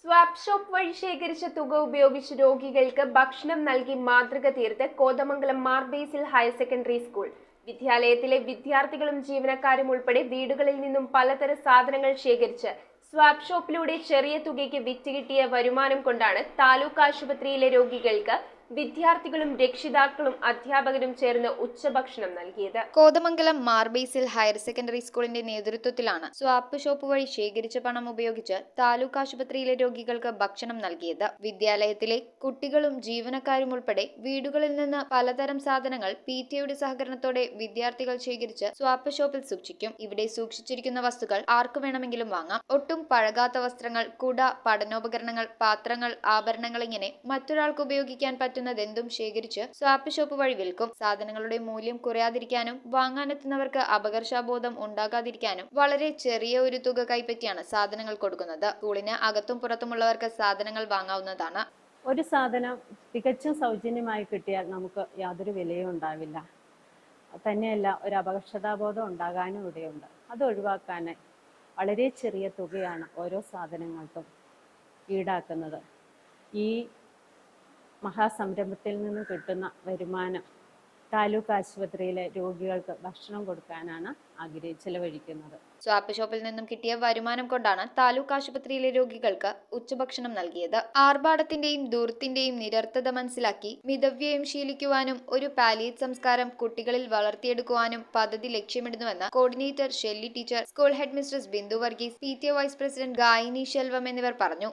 Swap shop വഴി ശേഖരിച്ച തുക ഉപയോഗിച്ച് രോഗികൾക്ക് ഭക്ഷണം നൽകി മാതൃക തീർത്ത് കോതമംഗലം മാർ ബേസിൽ ഹയർ സെക്കൻഡറി സ്കൂൾ. വിദ്യാലയത്തിലെ വിദ്യാർത്ഥികളും ജീവനക്കാരും ഉൾപ്പെടെ വീടുകളിൽ നിന്നും പലതരം സാധനങ്ങൾ ശേഖരിച്ച് സ്വാപ്പ് ഷോപ്പിലൂടെ ചെറിയ തുകയ്ക്ക് വിറ്റ് കിട്ടിയ വരുമാനം കൊണ്ടാണ് താലൂക്ക് ആശുപത്രിയിലെ രോഗികൾക്ക് വിദ്യാർത്ഥികളും രക്ഷിതാക്കളും അധ്യാപകരും ചേർന്ന് ഉച്ചഭക്ഷണം നൽകിയത്. കോതമംഗലം മാർ ബേസിൽ ഹയർ സെക്കൻഡറി സ്കൂളിന്റെ നേതൃത്വത്തിലാണ് സ്വാപ്പ് ഷോപ്പ് വഴി ശേഖരിച്ച പണം ഉപയോഗിച്ച് താലൂക്ക് ആശുപത്രിയിലെ രോഗികൾക്ക് ഭക്ഷണം നൽകിയത്. വിദ്യാലയത്തിലെ കുട്ടികളും ജീവനക്കാരും ഉൾപ്പെടെ വീടുകളിൽ നിന്ന് പലതരം സാധനങ്ങൾ PTA സഹകരണത്തോടെ വിദ്യാർത്ഥികൾ ശേഖരിച്ച് സ്വാപ്പ് ഷോപ്പിൽ സൂക്ഷിക്കും. ഇവിടെ സൂക്ഷിച്ചിരിക്കുന്ന വസ്തുക്കൾ ആർക്കു വേണമെങ്കിലും വാങ്ങാം. ഒട്ടും പഴകാത്ത വസ്ത്രങ്ങൾ, കുട, പഠനോപകരണങ്ങൾ, പാത്രങ്ങൾ, ആഭരണങ്ങൾ ഇങ്ങനെ മറ്റൊരാൾക്ക് ഉപയോഗിക്കാൻ പറ്റുന്നതെന്തും ശേഖരിച്ച് സ്വാപ്പ് ഷോപ്പ് വഴി വിൽക്കും. സാധനങ്ങളുടെ മൂല്യം കുറയാതിരിക്കാനും വാങ്ങാനെത്തുന്നവർക്ക് അപകർഷബോധം ഉണ്ടാകാതിരിക്കാനും വളരെ ചെറിയ ഒരു തുക കൈപ്പറ്റിയാണ് സാധനങ്ങൾ കൊടുക്കുന്നത്. സ്കൂളിന് അകത്തും പുറത്തുമുള്ളവർക്ക് സാധനങ്ങൾ വാങ്ങാവുന്നതാണ്. ഒരു സാധനം തികച്ചും സൗജന്യമായി കിട്ടിയാൽ നമുക്ക് യാതൊരു വിലയും ഉണ്ടാവില്ല. തന്നെയല്ല, ഒരു അപകർഷതാബോധം ഉണ്ടാകാനും ഇടയുണ്ട്. അത് ഒഴിവാക്കാൻ വളരെ ചെറിയ തുകയാണ് ഓരോ സാധനങ്ങൾക്കും ഈടാക്കുന്നത്. ഈ മഹാസംരംഭത്തിൽ നിന്ന് കിട്ടുന്ന വരുമാനം താലൂക്ക് ആശുപത്രിയിലെ രോഗികൾക്ക് ഭക്ഷണം കൊടുക്കാനാണ് ചെലവഴിക്കുന്നത്. സ്വാപ്പ് ഷോപ്പിൽ നിന്നും കിട്ടിയ വരുമാനം കൊണ്ടാണ് താലൂക്ക് ആശുപത്രിയിലെ രോഗികൾക്ക് ഉച്ചഭക്ഷണം നൽകിയത്. ആർഭാടത്തിന്റെയും ദൂരത്തിന്റെയും നിരർത്ഥത മനസ്സിലാക്കി മിതവ്യയം ശീലിക്കുവാനും ഒരു പാലിയേറ്റ് സംസ്കാരം കുട്ടികളിൽ വളർത്തിയെടുക്കുവാനും പദ്ധതി ലക്ഷ്യമിടുന്നുവെന്ന് coordinator Shelly teacher, school headmistress Bindu Varghese, PTA vice president Gayini Selvam എന്നിവർ പറഞ്ഞു.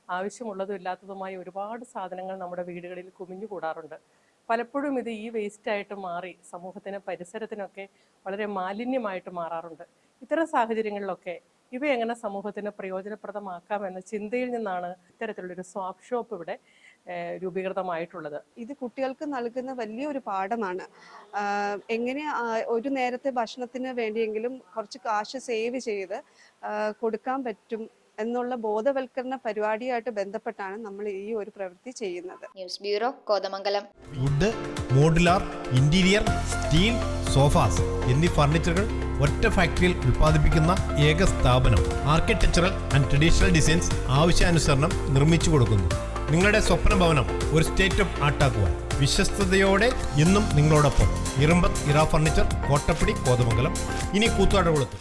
ആവശ്യമുള്ളതും ഇല്ലാത്തതുമായ ഒരുപാട് സാധനങ്ങൾ നമ്മുടെ വീടുകളിൽ കുമിഞ്ഞുകൂടാറുണ്ട്. പലപ്പോഴും ഇത് ഈ വേസ്റ്റായിട്ട് മാറി സമൂഹത്തിന്, പരിസരത്തിനൊക്കെ വളരെ മാലിന്യമായിട്ട് മാറാറുണ്ട്. ഇത്തരം സാഹചര്യങ്ങളിലൊക്കെ ഇവ എങ്ങനെ സമൂഹത്തിന് പ്രയോജനപ്രദമാക്കാമെന്ന ചിന്തയിൽ നിന്നാണ് ഇത്തരത്തിലുള്ളൊരു സ്വാപ്പ് ഷോപ്പ് ഇവിടെ രൂപീകൃതമായിട്ടുള്ളത്. ഇത് കുട്ടികൾക്ക് നൽകുന്ന വലിയൊരു പാഠമാണ്. എങ്ങനെ ഒരു നേരത്തെ ഭക്ഷണത്തിന് വേണ്ടിയെങ്കിലും കുറച്ച് കാശ് സേവ് ചെയ്ത് കൊടുക്കാൻ പറ്റും എന്നുള്ള ബോധവൽക്കരണ പരിപാടിയായിട്ട് ബന്ധപ്പെട്ടാണ് നമ്മൾ ഈ ഒരു പ്രവൃത്തി ചെയ്യുന്നത്. News bureau, Kothamangalam. Wood, modular, interior, steel, sofas എന്നീ ഫർണിച്ചറുകൾ ഒറ്റ ഫാക്ടറിയിൽ ഉൽപ്പാദിപ്പിക്കുന്ന ഏക സ്ഥാപനം. ആർക്കിടെക്ചറൽ ആൻഡ് ട്രഡീഷണൽ ഡിസൈൻസ് ആവശ്യാനുസരണം നിർമ്മിച്ചു കൊടുക്കുന്നു. നിങ്ങളുടെ സ്വപ്ന ഭവനം ഒരു സ്റ്റേറ്റ് ഓഫ് ആർട്ടാക്കുവാൻ വിശ്വസ്തയോടെ എന്നും നിങ്ങളോടൊപ്പം. ഇറമ്പത്ത് ഇറ ഫർണിച്ചർ, കോട്ടപ്പടി, കോതമംഗലം. ഇനി കൂത്തുവാടകുളത്ത്.